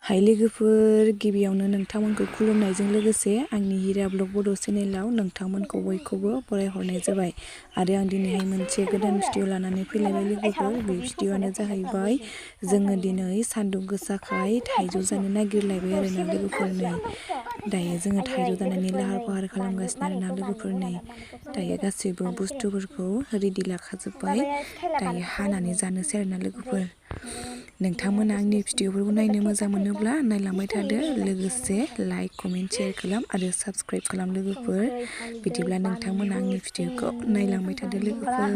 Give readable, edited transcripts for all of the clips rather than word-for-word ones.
हाय लोगोफोर गिबियावनो नोंथांमोनखौ खुलुमनायजों लोगोसे आंनि हिरा ब्लग बड' चेनेलाव नोंथांमोनखौ बयखौबो बरायहरनाय जाबाय आरो आं दिनैहाय मोनसे गोदान भिडिअ लानानै फैलायबाय लोगोफोर बे भिडिअआनो जाहैबाय जोङो दिनै सान्दुं गोसाखाय थाइजौ जानो नागिरलायबाय आरोना लोगोफोर नै दायो जोङो थाइजौ जानायनि लाहार फाहार खालामगासिनो आरोना लोगोफोर नै दायो गासैबो बुस्थुफोरखौ रेडि लाखाजोब्बाय दायो हानानै जानोसै आरोना लोगोफोर नोंथांमोना आंनि भिडिअफोरखौ नायनो मोजां मोनोब्ला नायलांबाय थादो लोगोसे लाइक कमेन्ट शेयार खालाम आरो साबस्क्राइब खालाम लोगोफोर बिदिब्ला नोंथांमोना आंनि भिडिअखौ नायलांबाय थादो लोगोफोर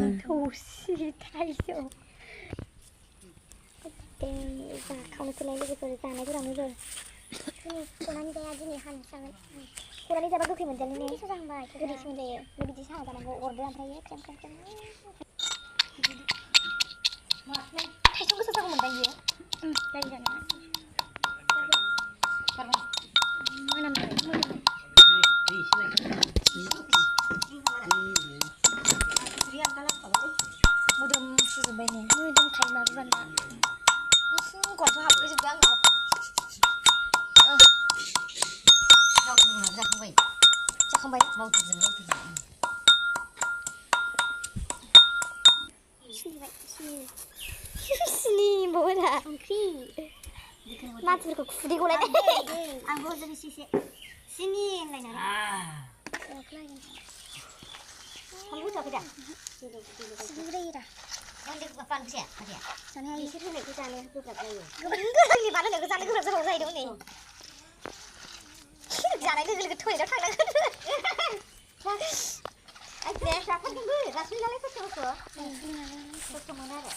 kurangnya jabat gokhै मोनजानो ने जांबाय गोदैसो मोनजायो बिदि साहा जानांगौ अरदो ओमफ्राय ख्रेम ख्रेम ख्रेम थाइजौ गोसा जागौ मोनदां इयो जायो जानाया मोनामबाय मोदोम सुजोबबाय ने मोदोम खायो माबा बान्दा गुसुं गनथ' हाबफैजोबदों आंनाव जाखांबाय मावथुजों सिनि बावरा ओंख्रि मानसिफोरखौ खुदै गलायनाय आंबो जों सिसे सिनि होनलायनानै फानलु जाबाय दा सिबिरायरा बांद्राय बानलु फिसा आदाया जानाया एसे होनायखौ जानो गोब्राब जायो गोबांनि बानलु होनायखौ जानो गोब्राब जाबाव जाहैदों नै जानाय लोगो लोगो टयलेटाव थांनांगोन दे जाथारगोनबो जास्लिनालाय खस्थ' मोनो आरो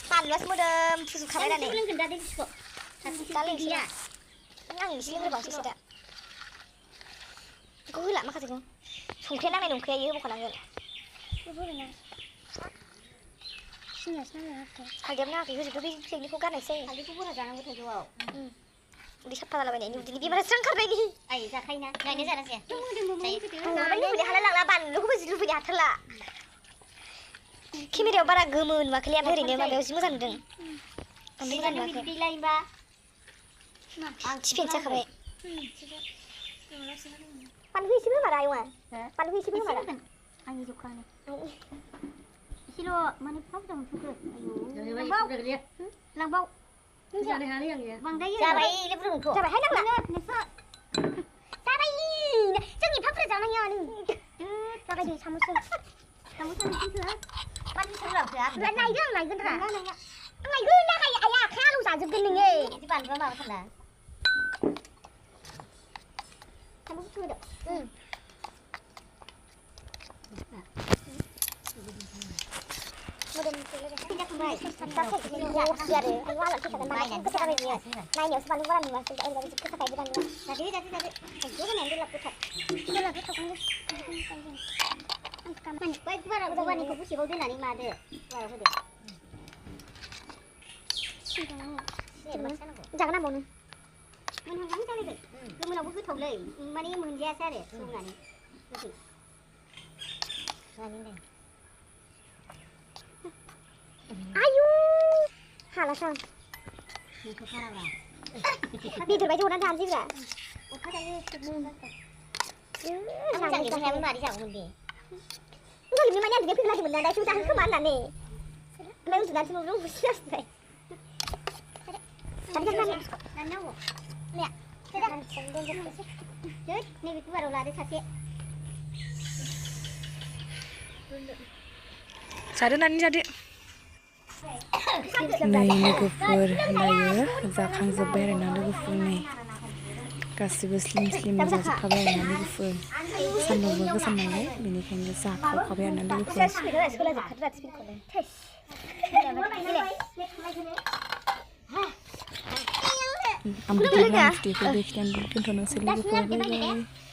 बानलुआसो मोदोम फुजोबखाबाय दा नै लोंगोन दा दैखौ दा लोंसै आं एसे लोंग्रोबावसैसो दा बेखौ होला माखासेखौ संख्रि नांनाय नंखाया इयो होबोखानांगोन हालदैयाबो नाङाखै होजोबदो बे फिकनिखौ गारनायसै हालदैखौ बुरजा जानांगौ थाइजौआव उदै साफा जालाबायनायनि उदैनि बेमारा स्रां खारनायनि आइ जाखायोना नायनो जाना जाया लुबैनो हाला लांला बानलुखौबो जि लुबैनो हाथारला केमेरायाव बारा गोमो नुवाखैलै ओमफ्राय ओरैनो माबायाव जि मोजां नुदों ओमफ्राय मोजां नुवाखै आं थिफेन जाखाबाय बानलु एसेबो होमारा आयंआ बानलु एसेबो होमारा आंनि जखानो एसेल' माने फाव दं सुखो लांबाव जानो हानाय आं बांद्राय जाबाय लेबुरंथ' जाबाय हाय नांला नोंसो जाबाय जोंनि फाफ्रा जानाया नों जाबाय दे साम'सो नोंसो मानि सोलाबखो आरो नायगोन आं नायगोन रा नायगोन ना हाय आया आखाय आलौ जाजोबगोन नोङो बिदि बानलुआ माबाथारना साम'खौ सुहोदो नायनायावसो बानलु बारा नुवासै ओरैबाबो जि गोसाखायो बानलुआ जादो थाइजौ होनायानो दोलाब गोथार बै गुवारनिखौ गुसेबाव दोननानै मादो गुवाराव होदो जागोन आंबावनो मोनहांहां जालायबाय गोमोनावबो गोथावलै माने मोनजायासै आरो संनानै गोदै आयु हालासो आं बेदर बायदि हरनानै जानोसै ब्रा अखा दायो जानायाबो मारै जागौमोन दे ओंखायनो माने आं दुगैनो फैगोन ना दायो जाहोन खोमा होननानै ओमफ्राय उन्दुनानैसो न'आव बुसिगासिनो नैबे गुवाराव लादो सासे जादो नानि जादो नै लोगोफोर दायो जाखांजोब्बाय आरोना लोगोफोर नै गासिबो स्लिम स्लिम जाजोबखाबाय आरोना लोगोफोर सान्दुंबो गोसा नालाय बेनिखायनो जाखावखाबाय आरोना लोगोफोर आं बिदिब्ला भिडिअखौ बेखिनियावनो दोनथ'नोसै लोगोफोर बाय बाय